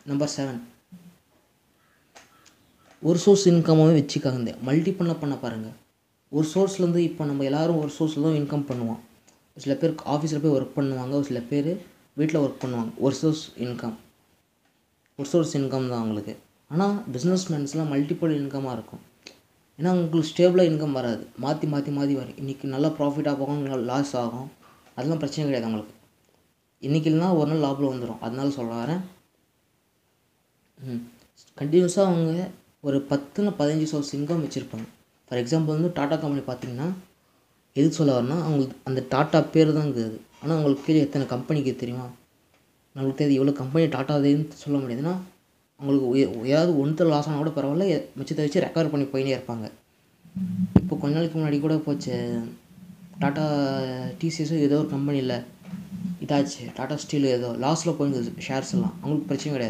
Number 7 ஒரு source இன்கமாகவே வச்சுக்காங்க. மல்டிபிளாக பண்ண பாருங்கள். ஒரு சோர்ஸ்லேருந்து இப்போ நம்ம எல்லோரும் ஒரு சோர்ஸில் தான் இன்கம் பண்ணுவோம். சில பேர் ஆஃபீஸில் போய் ஒர்க் பண்ணுவாங்க, ஒரு சில பேர் வீட்டில் ஒர்க் பண்ணுவாங்க. ஒரு சோர்ஸ் இன்கம் தான் அவங்களுக்கு. ஆனால் பிஸ்னஸ்மேன்ஸ்லாம் மல்டிபிள் இன்கமாக இருக்கும். ஏன்னா உங்களுக்கு ஸ்டேபிளாக இன்கம் வராது, மாற்றி வரும். இன்றைக்கி நல்லா ப்ராஃபிட்டாக போகும், லாஸ் ஆகும், அதெல்லாம் பிரச்சனை கிடையாது அவங்களுக்கு. இன்றைக்கி இல்லைனா ஒரு நாள் லாபம் வந்துடும். அதனால சொல்ல வரேன், கண்டினியூஸாக அவங்க ஒரு 10-15 சோர்ஸ் இன்கம் வச்சுருப்பாங்க. ஃபார் எக்ஸாம்பிள் வந்து டாட்டா கம்பெனி பார்த்திங்கன்னா, எதுக்கு சொல்ல வரேன்னா, அவங்களுக்கு அந்த டாட்டா பேர் தான் இருக்குது. ஆனால் அவங்களுக்கு கீழே எத்தனை கம்பெனிக்கு தெரியுமா? நம்மளுக்கு தெரியுது இவ்வளோ கம்பெனி டாட்டாதுன்னு சொல்ல முடியாதுன்னா, அவங்களுக்கு ஏதாவது ஒன்றில் லாஸ் ஆனால் கூட பரவாயில்ல, மிச்சத்தை வச்சு ரெக்கவர் பண்ணி போயினே இருப்பாங்க. இப்போ கொஞ்ச நாளைக்கு முன்னாடி கூட போச்சு, டாட்டா டிசிஎஸும் ஏதோ ஒரு கம்பெனியில் இதாச்சு, டாட்டா ஸ்டீல் ஏதோ லாஸில் போயிருந்தது ஷேர்ஸ் எல்லாம். அவங்களுக்கு பிரச்சனை கிடையாது.